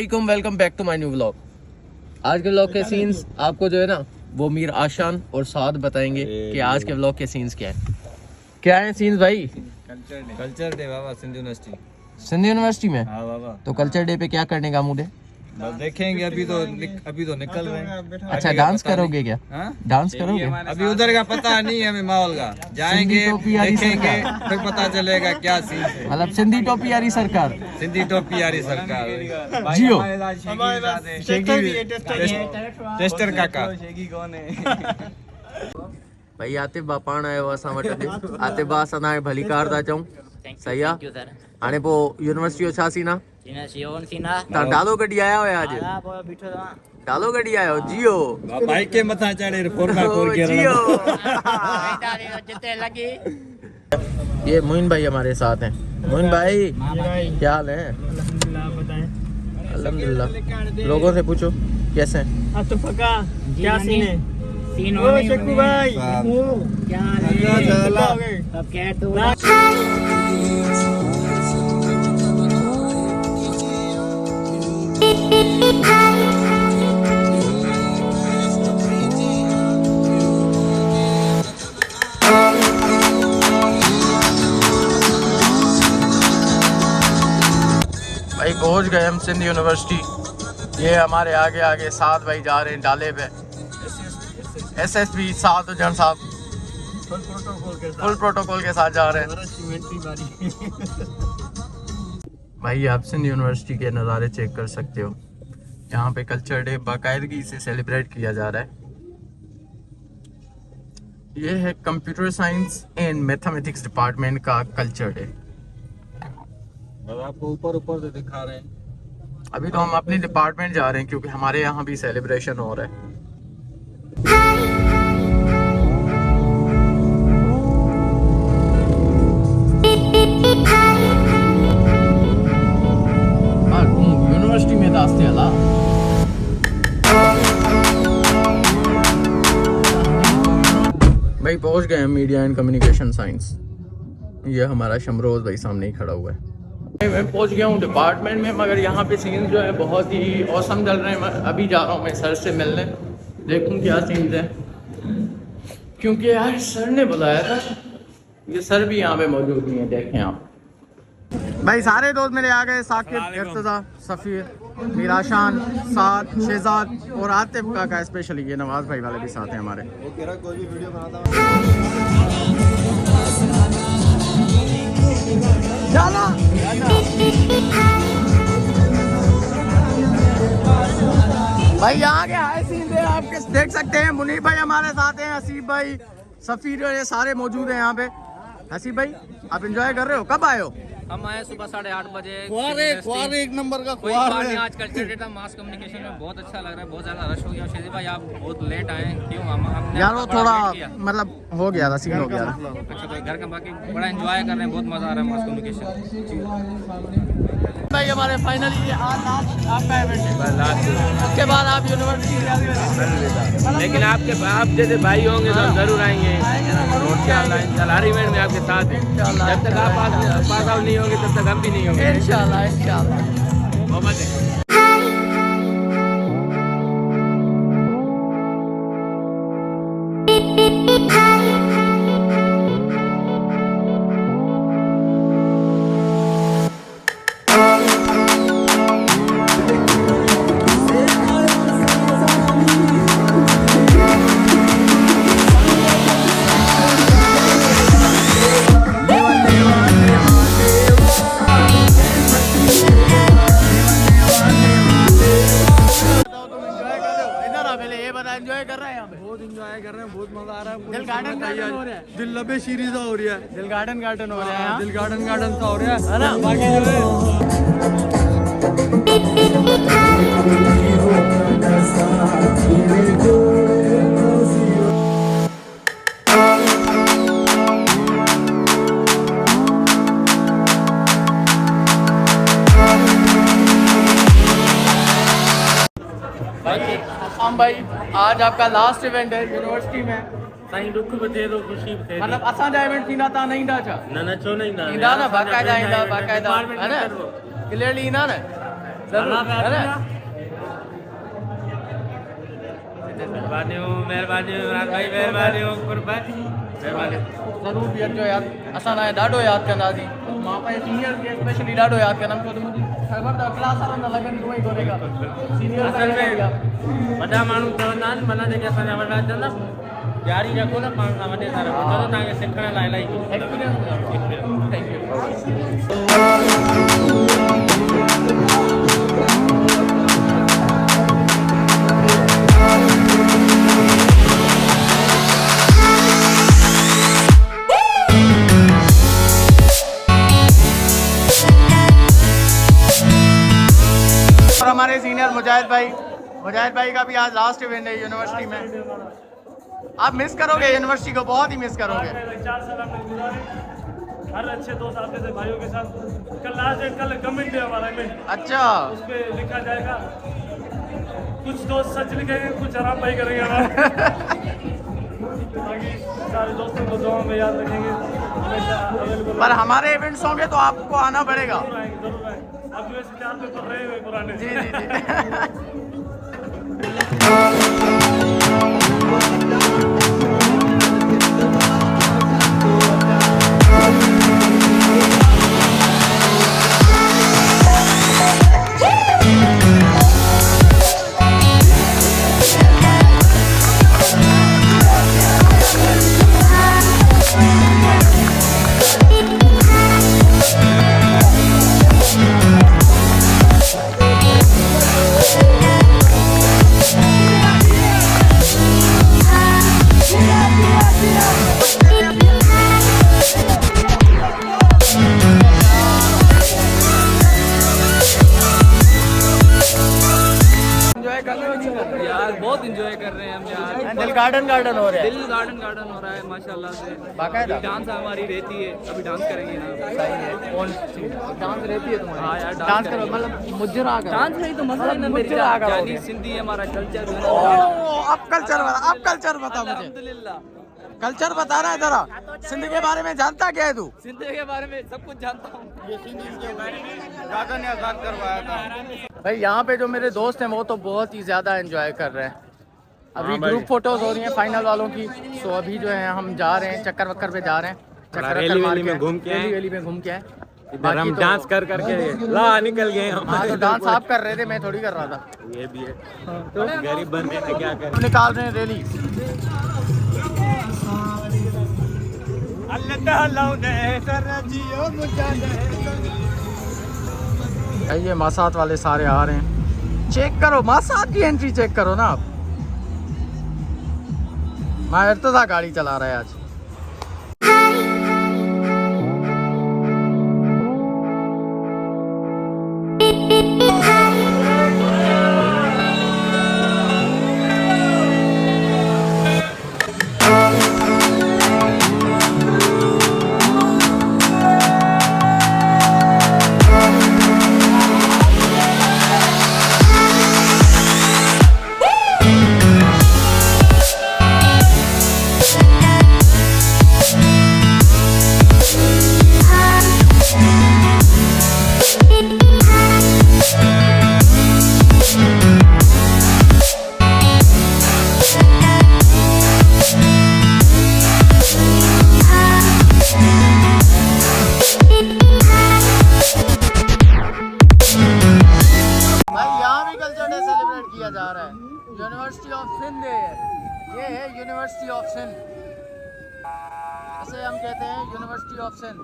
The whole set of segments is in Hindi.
वालेकुम, welcome back to my new vlog. आज के व्लॉग के सीन्स आपको जो है ना वो मीर आशान और साद बताएंगे कि आज के व्लॉग के सीन्स क्या है सीन्स भाई। कल्चर डे बाबा सिंध यूनिवर्सिटी। सिंध यूनिवर्सिटी में? हाँ बाबा। तो कल्चर डे पे क्या करने का मूड है? बस देखेंगे, अभी तो निकल रहे हैं। अच्छा, डांस करोगे क्या? डांस करोगे? अभी उधर का पता नहीं है हमें माहौल का, जाएंगे देखेंगे फिर पता चलेगा क्या सीन है। मतलब सिंधी टोपी यारी सरकार, सिंधी टोपी यारी सरकार जियो टेस्टर काका। भाई आते बा पाण आयो असां वटि अॼु। आते बा असां तव्हांखे भली कार था चऊं, सही आहे। हाणे पोइ यूनिवर्सिटी जो छा सीन आहे? तव्हां डालो गॾी आया हुया अॼु? डालो गॾी आया हो? जियो बाइक के मथा चढ़े जियो। ये मोइन भाई हमारे साथ हैं। मोइन भाई क्या हाल है? अल्हम्दुलिल्लाह। लोगों से पूछो कैसे हैं? तो पक्का क्या सीन है? सीन ओ शेखू भाई क्या हाल है? सब क्या तो भाई पहुंच गए हम सिंध यूनिवर्सिटी। ये हमारे आगे आगे साथ भाई जा रहे हैं डाले पे। एसएसपी साथ जन साहब फुल प्रोटोकॉल के साथ जा रहे हैं। भाई आप सिंध यूनिवर्सिटी के नज़ारे चेक कर सकते हो। यहाँ पे कल्चर डे बाकायदगी से सेलिब्रेट किया जा रहा है। ये है computer science and mathematics department का कल्चर डे। आपको ऊपर से दिखा रहे हैं। अभी तो हम अपने डिपार्टमेंट जा रहे हैं क्योंकि हमारे यहाँ भी सेलिब्रेशन हो रहा है। यूनिवर्सिटी में दास्ते अला भाई पहुंच गए हैं मीडिया एंड कम्युनिकेशन साइंस। ये हमारा शमरोज भाई सामने ही खड़ा हुआ है। मैं पहुंच गया हूँ डिपार्टमेंट में, मगर यहाँ पे सीन जो है बहुत ही औसम चल रहे हैं। मैं अभी जा रहा हूँ मैं सर से मिलने, देखूँ क्या सीन्स हैं, क्योंकि यार सर ने बुलाया था। ये सर भी यहाँ पे मौजूद नहीं है, देखें आप। भाई सारे दोस्त मेरे आ गए, साकिब, इर्तज़ा, सफ़ीर, मीराशान, साद, शहजाद और आतिफ काका स्पेशली। ये नवाज भाई वाले भी साथ हैं हमारे। भाई यहाँ के हाई सीन है, आप देख सकते हैं। मुनीर भाई हमारे साथ हैं, हसीब भाई, सफ़ीर, ये सारे मौजूद हैं यहाँ पे। हसीब भाई आप एंजॉय कर रहे हो? कब आए हो? हम आए सुबह 8:30 बजे। ख्वार एक नंबर का कोई बात नहीं, आज कल्चर डे था, मास कम्युनिकेशन में बहुत अच्छा लग रहा है, बहुत ज़्यादा रश हो गया। शेजी भाई आप बहुत लेट आए, क्यों? हमने यार वो थोड़ा मतलब हो गया था, सीन हो गया था। अच्छा भाई घर का बाकी बड़ा एंजॉय कर रहे हैं, बहुत मज़ा आ रहा है मास कम्युनिकेशन। भाई हमारे फाइनली आपका इवेंट है, उसके बाद आप यूनिवर्सिटी, लेकिन आप जैसे भाई होंगे तो जरूर आएंगे। हर इवेंट में आपके साथ हैं। जब तक आप पास आउट नहीं होंगे तब तक हम भी नहीं होंगे। इंशाल्लाह इंशाल्लाह। मोहम्मद है। एंजॉय कर रहे हैं यहाँ पे? बहुत एंजॉय कर रहे हैं, बहुत मजा आ रहा है। दिल गार्डन हो रहा है, दिल लबे सीरीज हो रही है, दिल गार्डन हो रहा है, दिल गार्डन सा हो रहा है ना? बाकी जो है भाई आज आपका लास्ट इवेंट है यूनिवर्सिटी में। साईं दुख बथेरो खुशी बथेरी मतलब असांजा इवेंट थींदा ता न ईंदा छा? न छो न ईंदा ईंदा न बाक़ाइदा ईंदा बाक़ाइदा है न क्लियरली ईंदा न। मेहरबानी हो इमरान भाई, मेहरबानी हो कुर्बान, मेहरबानी। ज़रूर भी अचो यार, असां ना ॾाढो यादि कंदासीं, मां पंहिंजे सीनियर खे स्पेशली ॾाढो यादि कंदमि, छो त मुंहिंजी ख़बर अथव क्लास वारनि सां लॻनि कोई कोन्हे का सीनियर असल में वॾा माण्हू चवंदा आहिनि, माना जेके असांजा वॾा चवंदा ॾियारी रखो न पाण सां वॾे सां रखो, छो त तव्हांखे सिखण लाइ इलाही कुझु एक्सपीरियंस थैंक यू। और हमारे सीनियर मुजाहिद भाई का भी आज लास्ट इवेंट है यूनिवर्सिटी में। आप मिस करोगे यूनिवर्सिटी को, बहुत ही मिस करोगे। 4 साल हमने गुजारे, हर अच्छे दोस्त आते थे भाइयों के साथ। कल लास्ट डेट, कल कमेंट है हमारा इवेंट, अच्छा, उस पर लिखा जाएगा, कुछ दोस्त सच लिखेंगे, कुछ आराम भाई करेंगे हमारे। बाकी सारे दोस्तों को दुआ में याद रखेंगे, हमेशा अवेलेबल। पर हमारे इवेंट्स होंगे तो आपको आना पड़ेगा। जरूर आएंगे। अब यूएस 4 पेपर रहे हुए पुराने। जी जी जी। यार बहुत एंजॉय कर रहे हैं हम यार, दिल गार्डन हो रहा है। दिल गार्डन हो रहा है माशाल्लाह से। बाकायदा डांस हमारी रहती है, अभी डांस करेंगे ना। सही है। कौन डांस रहती है तुम्हारी? हाँ यार, डांस करो, मतलब मुजरा करो। डांस नहीं तो मसला ही ना मेरी मुजरा करोगे। जानी सिंधी हमारा कल्चर है। अब कल्चर बता मुझे, अल्हम्दुलिल्लाह कल्चर बता रहा है जरा। सिंध के बारे में जानता क्या है तू? सिंधी के बारे में सब कुछ जानता हूँ। दादा ने आजाद करवाया था। भाई यहाँ पे जो मेरे दोस्त हैं वो तो बहुत ही ज़्यादा एंजॉय कर रहे हैं। अभी हाँ भाई। ग्रुप फोटोज हो रही हैं फाइनल वालों की। सो अभी जो है हम जा रहे हैं चक्कर वक्कर पे जा रहे हैं, चक्कर रैली वक्कर मार वैली में घूम के आए। रैली में घूम के आए। इधर हम डांस कर करके ला निकल गए हम। हाँ तो डांस आप कर रहे थे, मैं थोड़ी कर रहा था। ये भी है, तो गरीब बंदे ने क्या कर। हम निकाल रहे हैं रैली। ये मासात वाले सारे आ रहे हैं, चेक करो मासात की एंट्री चेक करो ना आप। मैं इर्तजा गाड़ी चला रहा है आज। यूनिवर्सिटी ऑफ सिंध है ये है यूनिवर्सिटी ऑफ सिंध, इसे हम कहते हैं यूनिवर्सिटी ऑफ सिंध।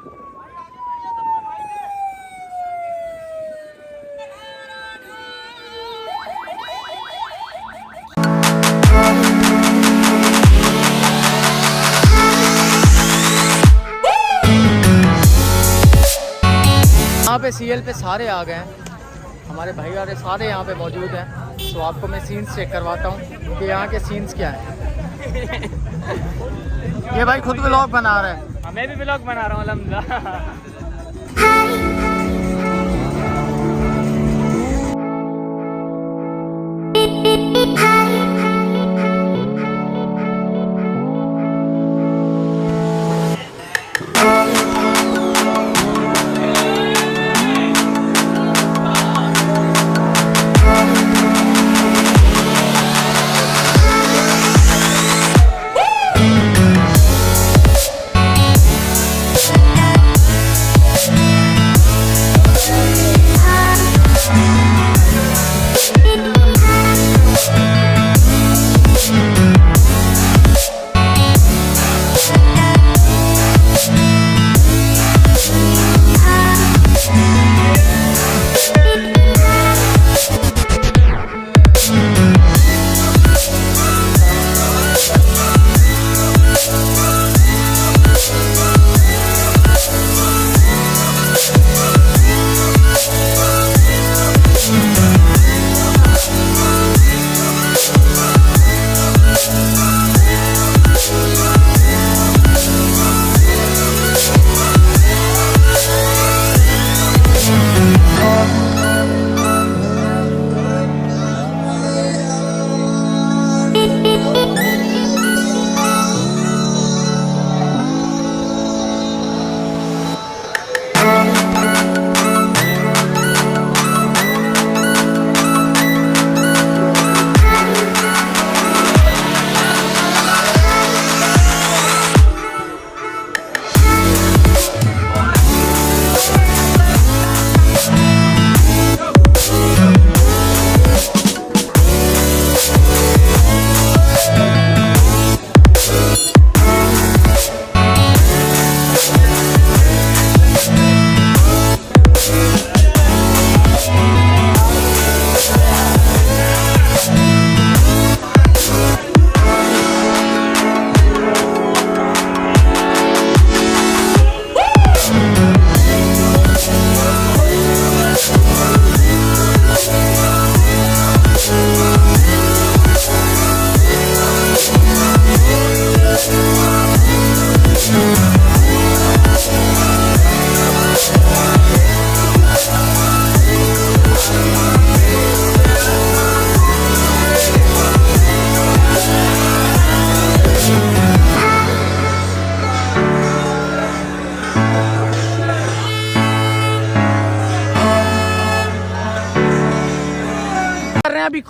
यहाँ पे सीएल पे सारे आ गए हैं, हमारे भाई वाले सारे यहाँ पे मौजूद हैं। तो आपको मैं सीन्स चेक करवाता हूँ कि यहाँ के सीन्स क्या हैं। ये भाई खुद व्लॉग बना रहा है। मैं भी व्लॉग बना रहा हूँ अल्हम्दुलिल्लाह।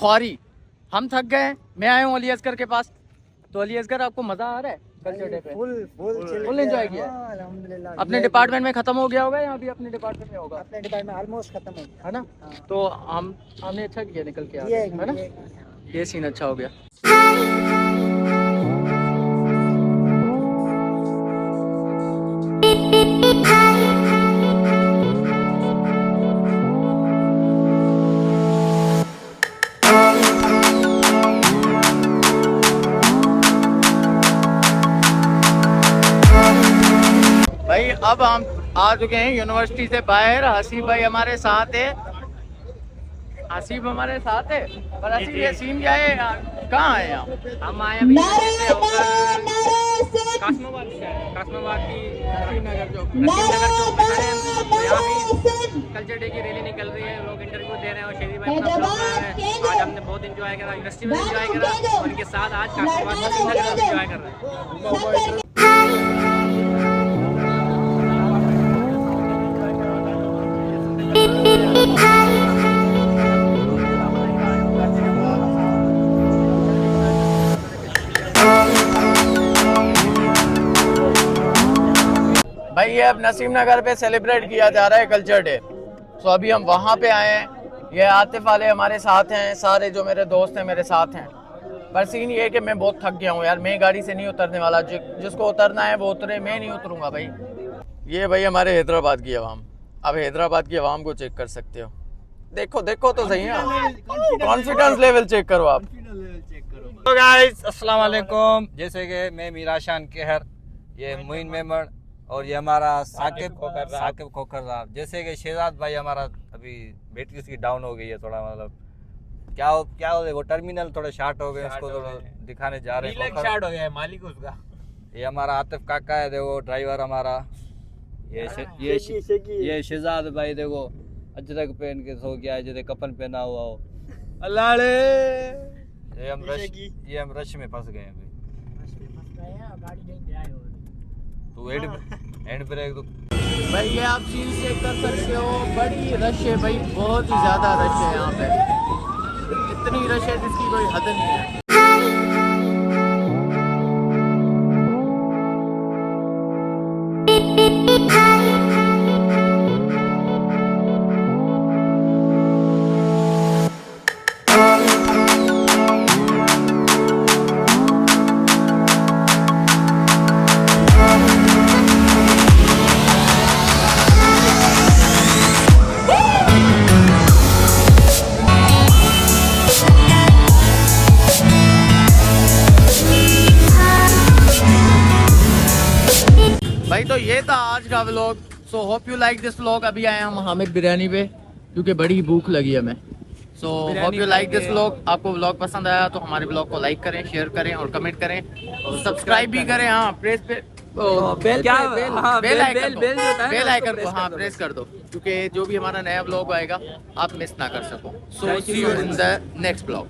ख्वारी। हम थक गए हैं, मैं आया हूँ अली असगर के पास। तो अली असगर, आपको मज़ा आ रहा है कल्चर डे पे? फुल एंजॉय किया है। अल्हम्दुलिल्लाह। अपने डिपार्टमेंट में ख़त्म हो गया होगा या अभी अपने डिपार्टमेंट में होगा? अपने डिपार्टमेंट ऑलमोस्ट खत्म हो गया है ना? तो हमने अच्छा किया निकल के आ गए, है ना? ये सीन अच्छा हो गया। भाई अब हम आ चुके हैं यूनिवर्सिटी से बाहर। हसीब भाई हमारे साथ है, हसीब हमारे साथ है। पर हसीब ये सीन क्या है, कहाँ है यहाँ? हम आए अभी कासमाबाद से आए, कासमाबाद की नसीब नसीब नगर चौक पे खड़े हैं। तो यहाँ भी कल्चर डे की रैली निकल रही है, लोग इंटरव्यू दे रहे हैं और शेरी भाई अपना ब्लॉग बना रहे हैं। आज हमने बहुत इंजॉय करा, यूनिवर्सिटी में इंजॉय करा और इनके साथ आज कासमाबाद नसीब नगर में इंजॉय कर रहे हैं। भाई ये अब नसीम नगर पे सेलिब्रेट किया जा रहा है कल्चर डे। तो अभी हम वहाँ पे आए हैं। ये आतिफ वाले हमारे साथ हैं, सारे जो मेरे दोस्त हैं मेरे साथ हैं। पर सीन ये है कि मैं बहुत थक गया हूँ यार, मैं गाड़ी से नहीं उतरने वाला। जिसको उतरना है वो उतरे, मैं नहीं उतरूंगा भाई। ये भाई हमारे हैदराबाद की आवाम। अब हैदराबाद की आवाम को चेक कर सकते हो, देखो देखो तो सही है, कॉन्फिडेंस लेवल चेक करो आप। तो गाइस अस्सलाम वालेकुम। जैसे कि मैं मीराशान कहर, ये मोइन मेमन और ये हमारा साकिब खोखर साहब। जैसे कि शहजाद भाई हमारा अभी बैटरी उसकी डाउन हो गई है थोड़ा, मतलब क्या हो वो टर्मिनल थोड़े शार्ट हो गए, उसको थोड़ा दिखाने जा रहे हैं। शार्ट हो गया है मालिक उसका। ये हमारा आतिफ काका है, देखो ड्राइवर हमारा। ये शहजाद भाई देखो अजरक पहन के सो गया है, जैसे कफन पहना हुआ हो। अल्लाह ये हम रश में फंस गए हैं भाई। तो एंड ब्रेक तो भाई ये आप सीन चेक कर सकते हो, बड़ी रश है भाई, बहुत ही ज़्यादा रश है यहाँ पे। इतनी रश है जिसकी कोई हद नहीं है। भाई तो ये था आज का vlog. So hope you like this vlog. अभी आए हम हामिद बिरयानी पे क्योंकि बड़ी भूख लगी है हमें। So hope you like this vlog. आपको व्लॉग पसंद आया तो हमारे व्लॉग को लाइक करें, शेयर करें और कमेंट करें और सब्सक्राइब भी करें। हाँ प्रेस पे बेल आइकन को हाँ प्रेस कर दो, क्योंकि जो भी हमारा नया व्लॉग आएगा आप मिस ना कर सको। So see you in the next vlog.